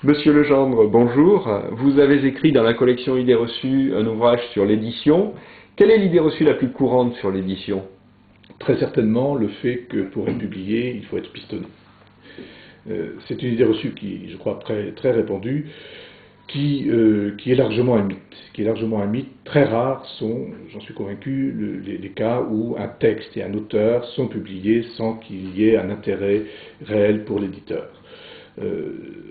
Monsieur Legendre, bonjour. Vous avez écrit dans la collection Idées reçues un ouvrage sur l'édition. Quelle est l'idée reçue la plus courante sur l'édition? Très certainement le fait que pour être publié, il faut être pistonné. C'est une idée reçue qui, je crois, très répandue, qui est largement un mythe. Très rares sont, j'en suis convaincu, les cas où un texte et un auteur sont publiés sans qu'il y ait un intérêt réel pour l'éditeur.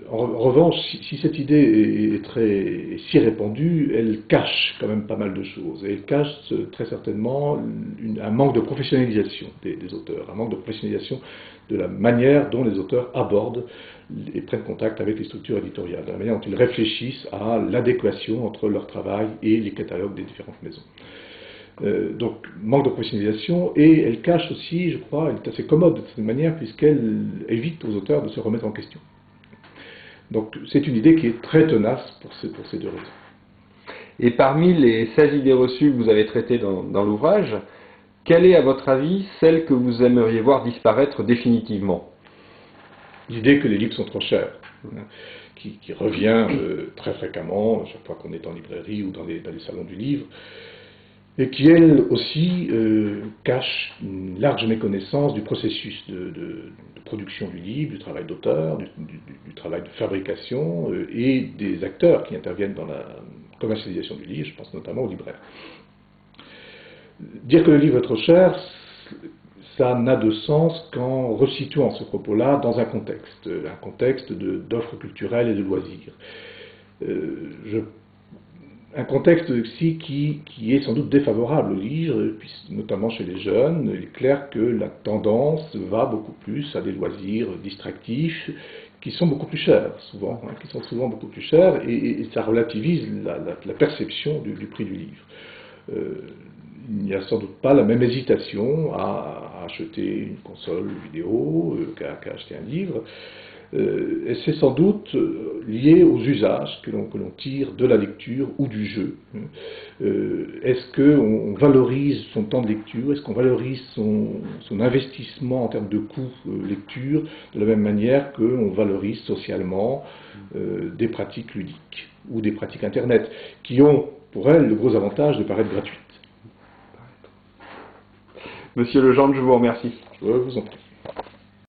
En revanche, si cette idée est si répandue, elle cache quand même pas mal de choses. Et elle cache très certainement un manque de professionnalisation des auteurs, un manque de professionnalisation de la manière dont les auteurs abordent et prennent contact avec les structures éditoriales, de la manière dont ils réfléchissent à l'adéquation entre leur travail et les catalogues des différentes maisons. Donc, manque de professionnalisation, et elle cache aussi, je crois, elle est assez commode de cette manière, puisqu'elle évite aux auteurs de se remettre en question. Donc, c'est une idée qui est très tenace pour ces deux raisons. Et parmi les 16 idées reçues que vous avez traitées dans l'ouvrage, quelle est, à votre avis, celle que vous aimeriez voir disparaître définitivement? L'idée que les livres sont trop chers, qui revient très fréquemment, chaque fois qu'on est en librairie ou dans les salons du livre, et qui, elle aussi, cache une large méconnaissance du processus de production du livre, du travail d'auteur, du travail de fabrication, et des acteurs qui interviennent dans la commercialisation du livre, je pense notamment aux libraires. Dire que le livre est trop cher, ça n'a de sens qu'en resituant ce propos-là dans un contexte d'offres culturelles et de loisirs. Un contexte aussi qui est sans doute défavorable au livre, notamment chez les jeunes. Il est clair que la tendance va beaucoup plus à des loisirs distractifs qui sont beaucoup plus chers, souvent, qui sont souvent beaucoup plus chers, et ça relativise la perception du prix du livre. Il n'y a sans doute pas la même hésitation à acheter une console vidéo qu'à acheter un livre. Et c'est sans doute lié aux usages que l'on tire de la lecture ou du jeu. Est-ce qu'on valorise son temps de lecture? Est-ce qu'on valorise son investissement en termes de coût lecture de la même manière qu'on valorise socialement des pratiques ludiques ou des pratiques Internet, qui ont pour elles le gros avantage de paraître gratuites? Monsieur Legendre, je vous remercie. Je vous en prie.